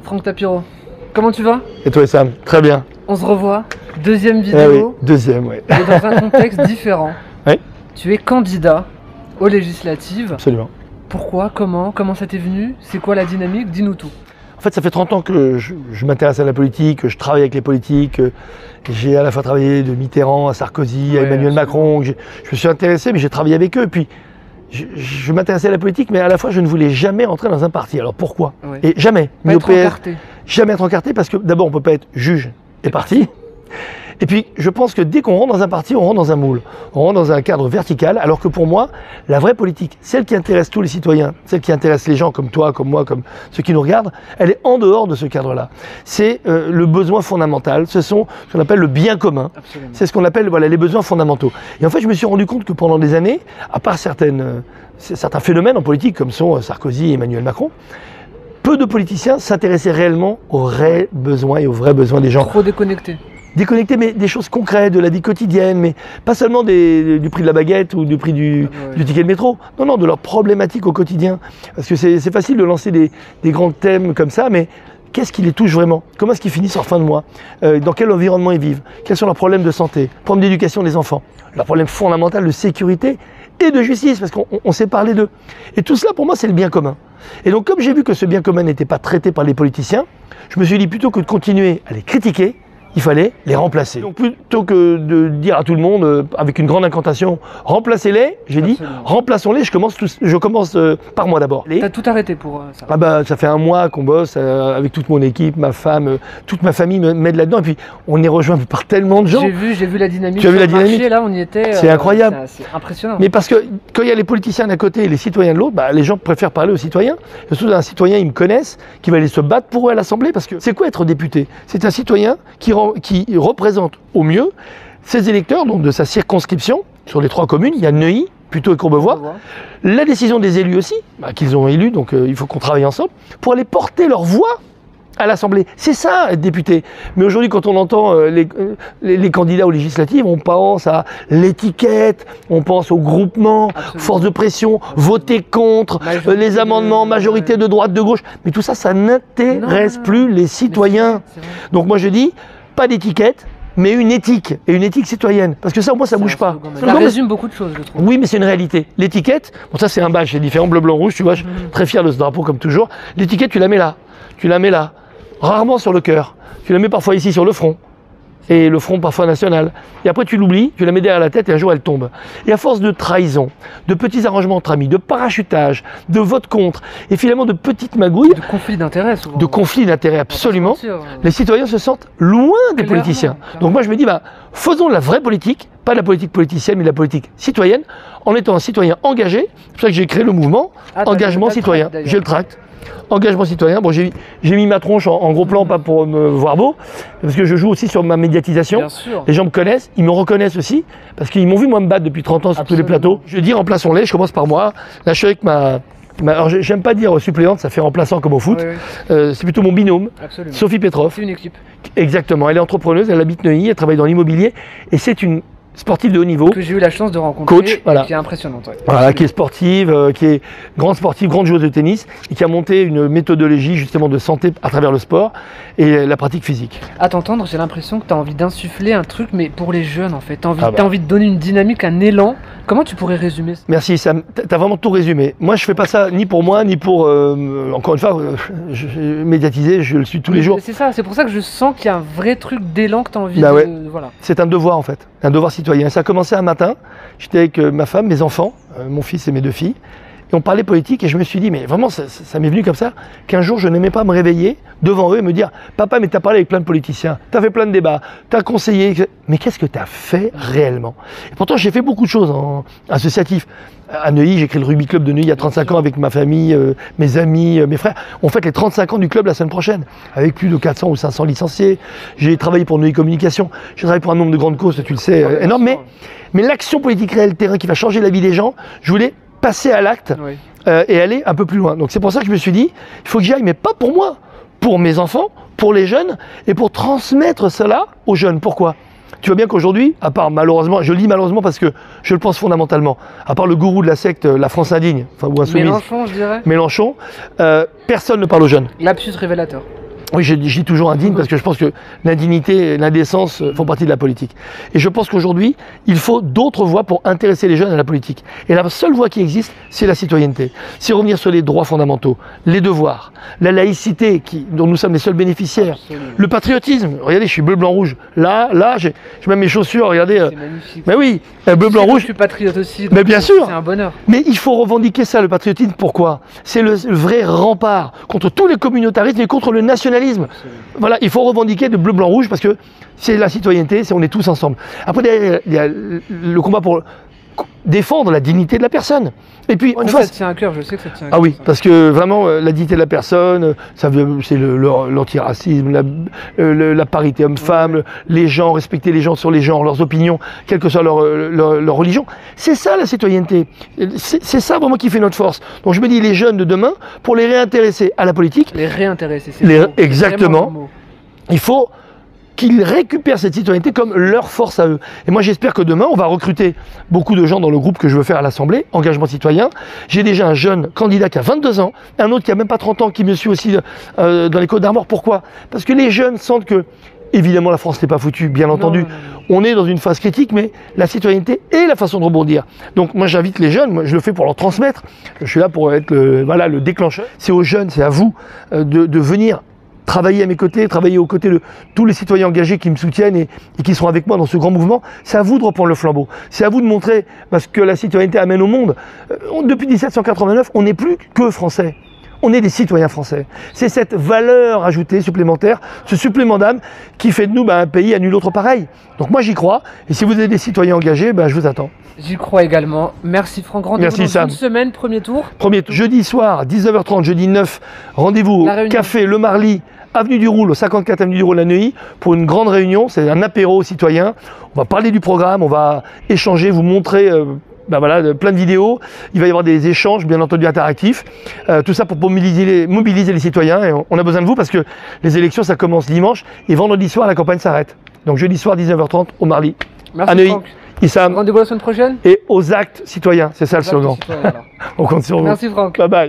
Franck Tapiro, comment tu vas? Et toi Sam? Très bien. On se revoit, deuxième Oui, vidéo, deuxième, oui. et dans un contexte différent. Oui. Tu es candidat aux législatives. Absolument. Pourquoi? Comment ça t'est venu? C'est quoi la dynamique? Dis-nous tout. En fait, ça fait 30 ans que je m'intéresse à la politique, que je travaille avec les politiques. J'ai à la fois travaillé de Mitterrand à Sarkozy, à Emmanuel Macron. Je me suis intéressé, mais j'ai travaillé avec eux. Et puis, je m'intéressais à la politique, mais à la fois, je ne voulais jamais rentrer dans un parti. Alors pourquoi? Et jamais. Pas être encarté. Jamais être encarté, parce que d'abord, on ne peut pas être juge et parti. Et puis, je pense que dès qu'on rentre dans un parti, on rentre dans un moule. On rentre dans un cadre vertical, alors que pour moi, la vraie politique, celle qui intéresse tous les citoyens, celle qui intéresse les gens comme toi, comme moi, comme ceux qui nous regardent, elle est en dehors de ce cadre-là. C'est le besoin fondamental, ce sont ce qu'on appelle le bien commun. C'est ce qu'on appelle les besoins fondamentaux. Et en fait, je me suis rendu compte que pendant des années, à part certains phénomènes en politique, comme sont Sarkozy et Emmanuel Macron, peu de politiciens s'intéressaient réellement aux vrais besoins et aux vrais besoins des gens. Trop déconnectés. Déconnecter, mais des choses concrètes, de la vie quotidienne, mais pas seulement du prix de la baguette ou du prix du ticket de métro. Non, de leurs problématiques au quotidien. Parce que c'est facile de lancer des grands thèmes comme ça, mais qu'est-ce qui les touche vraiment? Comment est-ce qu'ils finissent en fin de mois? Dans quel environnement ils vivent? Quels sont leurs problèmes de santé? Problèmes d'éducation des enfants? Leurs problèmes fondamentaux de sécurité et de justice, parce qu'on sait parler d'eux. Et tout cela, pour moi, c'est le bien commun. Et donc, comme j'ai vu que ce bien commun n'était pas traité par les politiciens, je me suis dit, plutôt que de continuer à les critiquer, il fallait les remplacer. Donc plutôt que de dire à tout le monde, avec une grande incantation, remplacez-les, j'ai dit, remplaçons-les, je commence par moi d'abord. T'as tout arrêté pour ça? Ah bah, ça fait un mois qu'on bosse avec toute mon équipe, ma femme, toute ma famille m'aide là-dedans, et puis on est rejoint par tellement de gens. J'ai vu la dynamique. Tu as vu la dynamique? Là, on y était. C'est incroyable. C'est impressionnant. Mais parce que quand il y a les politiciens d'un côté et les citoyens de l'autre, bah, les gens préfèrent parler aux citoyens. Surtout un citoyen, ils me connaissent, qui va aller se battre pour eux à l'Assemblée, parce que c'est quoi être député? C'est un citoyen qui représente au mieux ses électeurs, donc de sa circonscription, sur les 3 communes, il y a Neuilly, Puteaux et Courbevoie, la décision des élus aussi, qu'ils ont élus, donc il faut qu'on travaille ensemble, pour aller porter leur voix à l'Assemblée. C'est ça, être député. Mais aujourd'hui, quand on entend les candidats aux législatives, on pense à l'étiquette, on pense au groupement, force de pression, voter contre, les amendements, majorité de droite, de gauche. Mais tout ça, ça n'intéresse plus les citoyens. Donc moi, je dis, pas d'étiquette, mais une éthique, et une éthique citoyenne. Parce que ça, au moins, ça bouge pas. Ça résume beaucoup de choses, je trouve. Oui, mais c'est une réalité. L'étiquette, bon, ça, c'est un badge, c'est différent, bleu, blanc, rouge, tu vois, je suis très fier de ce drapeau, comme toujours. L'étiquette, tu la mets là, tu la mets là, rarement sur le cœur. Tu la mets parfois ici sur le front. Et le front parfois national. Et après tu l'oublies, tu la mets derrière la tête et un jour elle tombe. Et à force de trahison, de petits arrangements entre amis, de parachutage, de vote contre, et finalement de petites magouilles. De conflits d'intérêts souvent. De conflits d'intérêts, absolument. Les citoyens se sentent loin des politiciens. Donc moi je me dis, faisons de la vraie politique, pas de la politique politicienne, mais de la politique citoyenne, en étant un citoyen engagé. C'est pour ça que j'ai créé le mouvement Engagement Citoyen. J'ai le tract. Engagement citoyen, bon, j'ai mis ma tronche en gros plan, pas pour me voir beau, parce que je joue aussi sur ma médiatisation. Bien sûr. Les gens me connaissent, ils me reconnaissent aussi, parce qu'ils m'ont vu moi me battre depuis 30 ans sur tous les plateaux. Je dis remplaçons-les, je commence par moi. Là je suis avec alors j'aime pas dire suppléante, ça fait remplaçant comme au foot. C'est plutôt mon binôme, Sophie Petrov. C'est une équipe. Exactement, elle est entrepreneuse, elle habite Neuilly, elle travaille dans l'immobilier, et c'est une sportive de haut niveau. Que j'ai eu la chance de rencontrer, coach, qui est impressionnante. Voilà, qui est sportive, qui est grande sportive, grande joueuse de tennis, et qui a monté une méthodologie justement de santé à travers le sport et la pratique physique. À t'entendre, j'ai l'impression que tu as envie d'insuffler un truc, mais pour les jeunes en fait. Tu as envie de donner une dynamique, un élan. Comment tu pourrais résumer ça? Merci Sam, tu as vraiment tout résumé. Moi je fais pas ça ni pour moi, ni pour, encore une fois, médiatiser, je le suis tous les jours. C'est ça, c'est pour ça que je sens qu'il y a un vrai truc d'élan que tu as envie de... Voilà. C'est un devoir en fait, un devoir citoyen. Ça a commencé un matin, j'étais avec ma femme, mes enfants, mon fils et mes 2 filles, et on parlait politique et je me suis dit, mais vraiment ça m'est venu comme ça, qu'un jour je n'aimais pas me réveiller devant eux et me dire, papa mais t'as parlé avec plein de politiciens, t'as fait plein de débats, t'as conseillé, mais qu'est-ce que t'as fait réellement? Et pourtant j'ai fait beaucoup de choses en associatif. À Neuilly, j'ai créé le Rugby Club de Neuilly il y a 35 ans avec ma famille, mes amis, mes frères. On fête les 35 ans du club la semaine prochaine, avec plus de 400 ou 500 licenciés. J'ai travaillé pour Neuilly Communication, j'ai travaillé pour un nombre de grandes causes, tu le sais, énorme. Mais l'action politique réelle, terrain qui va changer la vie des gens, je voulais passer à l'acte et aller un peu plus loin. Donc c'est pour ça que je me suis dit, il faut que j'y aille, mais pas pour moi, pour mes enfants, pour les jeunes, et pour transmettre cela aux jeunes. Pourquoi? Tu vois bien qu'aujourd'hui, à part malheureusement, je le dis malheureusement parce que je le pense fondamentalement, à part le gourou de la secte, la France indigne, enfin ou insoumise, Mélenchon, je dirais. Mélenchon, personne ne parle aux jeunes. Lapsus révélateur. Oui, je dis toujours indigne parce que je pense que l'indignité et l'indécence font partie de la politique. Et je pense qu'aujourd'hui, il faut d'autres voies pour intéresser les jeunes à la politique. Et la seule voie qui existe, c'est la citoyenneté. C'est revenir sur les droits fondamentaux, les devoirs, la laïcité dont nous sommes les seuls bénéficiaires, absolument. Le patriotisme. Regardez, je suis bleu, blanc, rouge. Là, je mets mes chaussures, regardez. C'est magnifique. Mais oui, bleu, blanc, rouge. Je suis patriote aussi. Mais bien sûr. C'est un bonheur. Mais il faut revendiquer ça, le patriotisme. Pourquoi? C'est le vrai rempart contre tous les communautarismes et contre le nationalisme. Absolument. Voilà, il faut revendiquer de bleu, blanc, rouge parce que c'est la citoyenneté, on est tous ensemble. Après, il y a le combat pour défendre la dignité de la personne. Et puis, une fois, ça tient à cœur, je sais que ça tient à cœur. Ah oui, parce que vraiment, la dignité de la personne, c'est l'antiracisme, la parité homme-femme, les gens, respecter les gens sur les genres, leurs opinions, quelle que soit leur religion. C'est ça la citoyenneté. C'est ça vraiment qui fait notre force. Donc je me dis, les jeunes de demain, pour les réintéresser à la politique. Les réintéresser, c'est exactement. Il faut qu'ils récupèrent cette citoyenneté comme leur force à eux. Et moi j'espère que demain on va recruter beaucoup de gens dans le groupe que je veux faire à l'Assemblée, engagement citoyen. J'ai déjà un jeune candidat qui a 22 ans, un autre qui a même pas 30 ans qui me suit aussi dans les Côtes-d'Armor. Pourquoi? Parce que les jeunes sentent que, évidemment la France n'est pas foutue, bien entendu. Non. On est dans une phase critique, mais la citoyenneté est la façon de rebondir. Donc moi j'invite les jeunes, moi, je le fais pour leur transmettre. Je suis là pour être le déclencheur. C'est aux jeunes, c'est à vous de venir travailler à mes côtés, travailler aux côtés de tous les citoyens engagés qui me soutiennent et qui sont avec moi dans ce grand mouvement. C'est à vous de reprendre le flambeau. C'est à vous de montrer parce que la citoyenneté amène au monde. Depuis 1789, on n'est plus que français. On est des citoyens français. C'est cette valeur ajoutée supplémentaire, ce supplément d'âme qui fait de nous un pays à nul autre pareil. Donc moi j'y crois. Et si vous êtes des citoyens engagés, je vous attends. J'y crois également. Merci Franck. Rendez-vous dans une semaine, premier tour. Jeudi soir, 19h30, jeudi 9. Rendez-vous au Café Le Marly, avenue du Roule, 54 avenue du Roule à Neuilly, pour une grande réunion. C'est un apéro citoyen. On va parler du programme, on va échanger, vous montrer plein de vidéos. Il va y avoir des échanges, bien entendu, interactifs. Tout ça pour mobiliser les citoyens. Et on a besoin de vous parce que les élections, ça commence dimanche. Et vendredi soir, la campagne s'arrête. Donc jeudi soir, 19h30, au Marly. Merci à Neuilly. Franck. Issam. Rendez-vous la semaine prochaine. Et aux actes citoyens. C'est ça le slogan. On compte sur vous. Merci Franck. Bye bye.